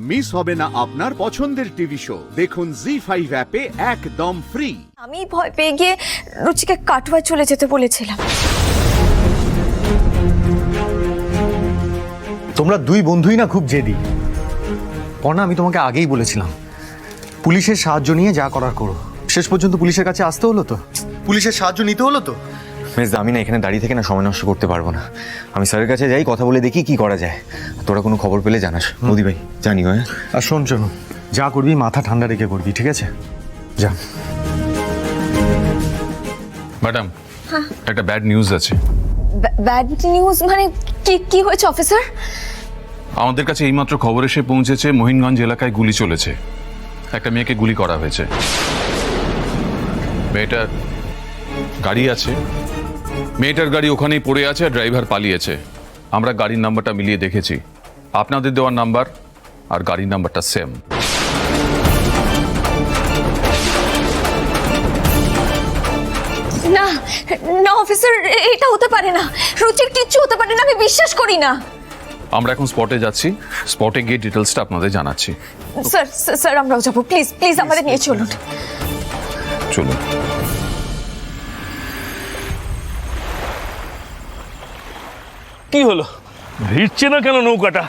Miss হবে না আপনার পছন্দের টিভি শো। দেখুন জি5 অ্যাপে একদম ফ্রি। আমি ভয় পেয়ে গিয়ে রুচিকে কাটোয়ায় চলে যেতে বলেছিলাম। তোমরা দুই বন্ধুই না খুব জেদি। পর্ণা, আমি তোমাকে আগেই বলেছিলাম পুলিশের সাহায্য নিয়ে যা করার করো। শেষ পর্যন্ত পুলিশের কাছে আসতে হলো তো, পুলিশের সাহায্য নিতে হলো তো। মিস, আমি না এখানে দাঁড়িয়ে থেকে না সময় নষ্ট করতে পারবো না। আমি স্যারের কাছে যাই, কথা বলে দেখি কি করা যায়। তোরা কোনো খবর পেলে জানাস। মোদি ভাই জানিও। হ্যাঁ, আর শোন, যা করবি মাথা ঠান্ডা রেখে করবি, ঠিক আছে? যা। ম্যাডাম, একটা ব্যাড নিউজ আছে। ব্যাড নিউজ মানে কি কি হয়েছে অফিসার? আমাদের কাছে এইমাত্র খবর এসে পৌঁছেছে মহিনগঞ্জ এলাকায় গুলি চলেছে। একটা মেয়েকে গুলি করা হয়েছে। মেয়েটার গাড়ি আছে, মেয়েটার গাড়ি ওখানেই পড়ে আছে আর ড্রাইভার পালিয়েছে। আমরা গাড়ির নাম্বারটা মিলিয়ে দেখেছি, আপনাদের দেওয়ার নাম্বার আর গাড়ির নাম্বারটা সেম। না না অফিসার, এটা হতে পারে না। রুচির কিচ্ছু হতে পারে না, আমি বিশ্বাস করি না। আমরা এখন স্পটে যাচ্ছি, স্পটে গিয়ে ডিটেলসটা আপনাদের জানাচ্ছি। স্যার স্যার আমরাও যাবো, প্লিজ প্লিজ আমাদের নিয়ে চলুন। চলুন। কি হলো, ভিড়ছে না কেন নৌকাটা?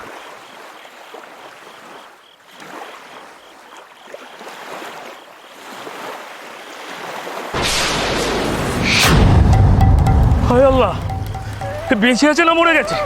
হায় আল্লাহ, বেঁচে আছে না মরে গেছে?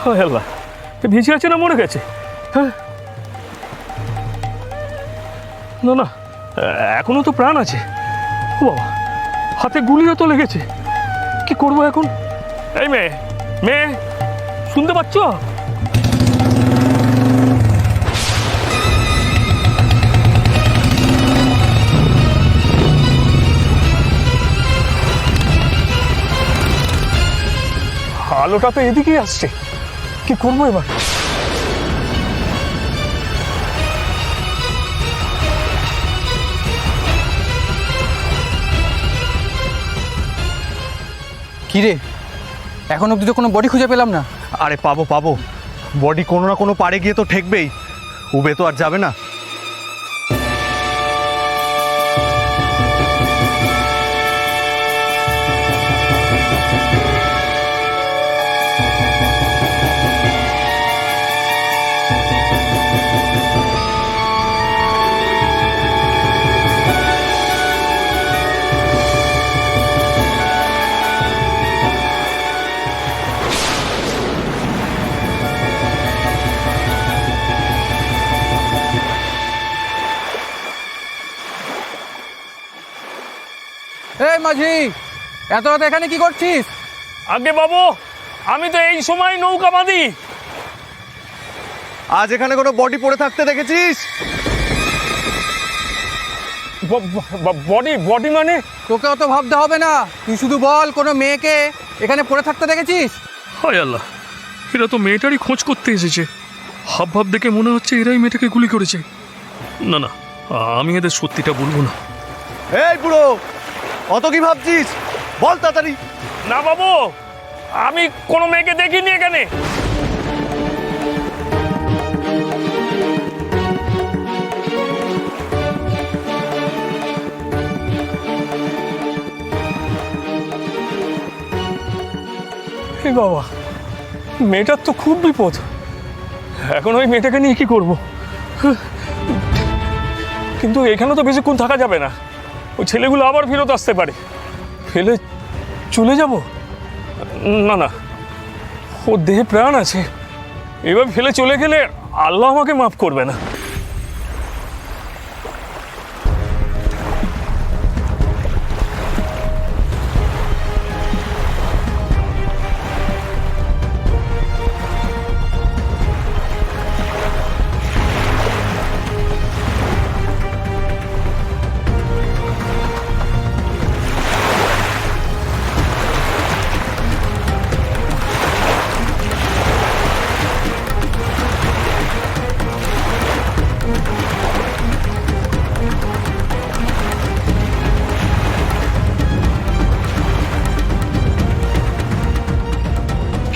হায় আল্লাহ, ভিজে আছে না মরে গেছে? হ্যাঁ, না না, এখনো তো প্রাণ আছে। ও বাবা, হাতে গুলিও তো লেগেছে। কি করবো এখন? এই মেয়ে, মেয়ে শুনতে পাচ্ছ? আলোটা তো এদিকেই আসছে, কি করবো এবার? কিরে, এখন অব্দি তো কোনো বডি খুঁজে পেলাম না। আরে পাবো পাবো, বডি কোনো না কোনো পাড়ে গিয়ে তো ঠেকবেই। উবে তো আর যাবে না। এই মাঝি, এত রাত এখানে কি করছিস? আগে বাবু, আমি তো এই সময় নৌকা বাঁধি। আজ এখানে কোনো বডি পড়ে থাকতে দেখেছিস? বডি বডি মানে? তোকে অত ভাবতে হবে না, তুই শুধু বল কোনো মেয়েকে এখানে পড়ে থাকতে দেখেছিস? হায় আল্লাহ, এরা তো মেয়েটারই খোঁজ করতে এসেছে। হাব ভাব দেখে মনে হচ্ছে এরাই মেয়েটাকে গুলি করেছে। না না, আমি এদের সত্যিটা বলবো না। এই বুড়ো, অত কি ভাবছিস? বল তাড়াতাড়ি। না বাবু, আমি কোনো মেয়েকে দেখিনি এখানে। হে বাবা, মেয়েটার তো খুব বিপদ। এখন ওই মেয়েটাকে নিয়ে কি করবো? কিন্তু এখানে তো বেশিক্ষণ থাকা যাবে না, ওই ছেলেগুলো আবার ফেরত আসতে পারে। ফেলে চলে যাব? না না, ওর দেহে প্রাণ আছে, এবার ফেলে চলে গেলে আল্লাহ আমাকে মাফ করবে না।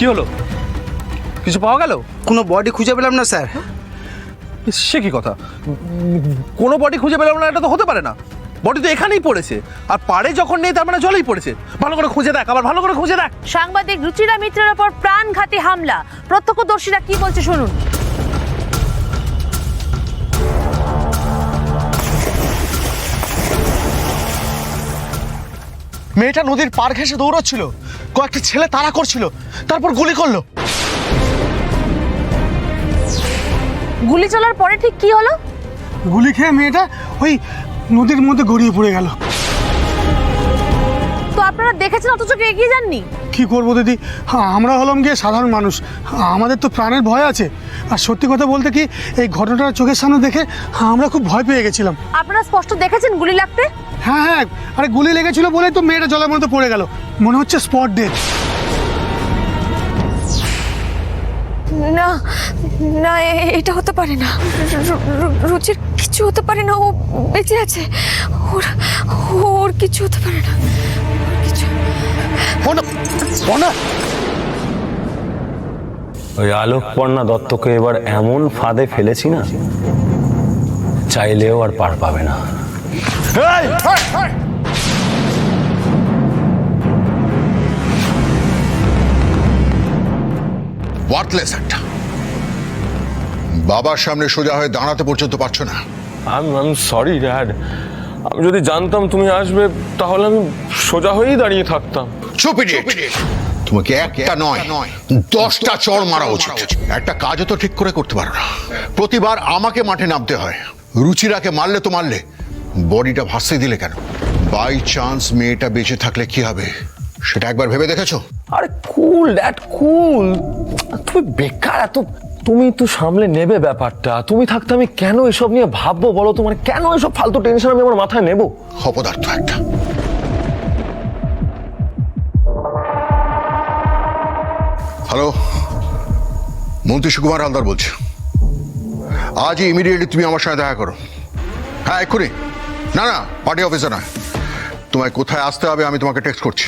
কি হলো? কিছু পাওয়া গেল? কোনো বডি খুঁজে পেলাম না স্যার। সে কি কথা? কোনো বডি খুঁজে পেলাম না, এটা তো হতে পারে না। বডি তো এখানেই পড়েছে, আর পাড়ে যখন নেই তার মানে জলেই পড়েছে। ভালো করে খুঁজে দেখ, আবার ভালো করে খুঁজে দেখ। সাংবাদিক রুচিরা মিত্রের ওপর প্রাণঘাতী হামলা, প্রত্যক্ষদর্শীরা কি বলছে শুনুন। মেয়েটা নদীর পার ঘেঁষে দৌড়চ্ছিল, কয়েকটা ছেলে তাড়া করছিল, তারপর গুলি করলো। গুলি চলার পরে ঠিক কি হলো? গুলি খেয়ে মেয়েটা ওই নদীর মধ্যে গড়িয়ে পড়ে গেল। তো আপনারা দেখেছেন অথচ কেউ এগিয়ে যাননি? কি করবো দিদি, আমরা হলাম গিয়ে সাধারণ মানুষ, আমাদের তো প্রাণের ভয় আছে। আর সত্যি কথা বলতে কি, এই ঘটনাটা চোখের সামনে দেখে আমরা খুব ভয় পেয়ে গেছিলাম। আপনারা স্পষ্ট দেখেছেন গুলি লাগতে? হ্যাঁ হ্যাঁ, আরে গুলি লেগেছিল বলেই তো মেয়েটা জলের মধ্যে পড়ে গেল, মনে হচ্ছে স্পট ডেথ। না না, এটা হতে পারে না। রুচির কিছু হতে পারে না, ও বেঁচে আছে। ওর ওর কিছু হতে পারে না, ওর কিছু। ওই আলোকপর্ণা দত্তকে এবার এমন ফাঁদে ফেলেছি না, চাইলেও আর পার পাবে না। ওয়ার্থলেস একটা। বাবার সামনে সোজা হয়ে দাঁড়াতে পর্যন্ত পারছো না। আমি সরি ড্যাড, আমি যদি জানতাম তুমি আসবে তাহলে আমি সোজা হয়েই দাঁড়িয়ে থাকতাম। চুপ ইডিয়েট! তোমাকে একটা নয় 10টা চড় মারা উচিত। একটা কাজও তো ঠিক করে করতে পারো না, প্রতিবার আমাকে মাঠে নামতে হয়। রুচিরাকে মারলে তো মারলে, বডিটা ভাসতে দিলে কেন? বাই চান্স মেয়েটা বেঁচে থাকলে কি হবে সেটা একবার ভেবে দেখেছো? আরে কুল ড্যাড, কুল। তুমি বেকার এত, তুমি তো সামলে নেবে ব্যাপারটা। তুমি থাকতে আমি কেন এসব নিয়ে ভাববো বলো? তোমার কেন এসব ফালতু টেনশন আমি আমার মাথায় নেব? অপদার্থ একটা। হ্যালো, মন্ত্রী সুকুমার হালদার বলছি। আজই ইমিডিয়েটলি তুমি আমার সঙ্গে দেখা করো। হ্যাঁ, এক্ষুনি। না না, পার্টি অফিসে নয়, তোমায় কোথায় আসতে হবে আমি তোমাকে টেক্সট করছি।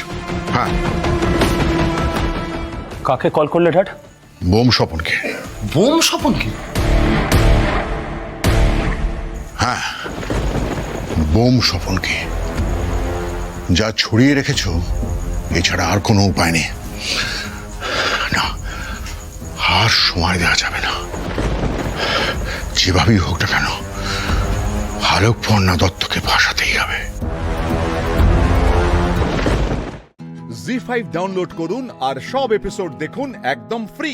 হ্যাঁ। কাকে কল করলে ড্যাড? বোম স্বপনকে। বোম স্বপনকে? হ্যাঁ, বোম স্বপনকে। যা ছড়িয়ে রেখেছো এছাড়া আর কোনো উপায় নেই। না, আর সময় দেওয়া যাবে না। যেভাবেই হোক না কেন, আলোকপর্ণা দত্তকে ফাঁসাতেই হবে। জি5 ডাউনলোড করুন আর সব এপিসোড দেখুন একদম ফ্রি।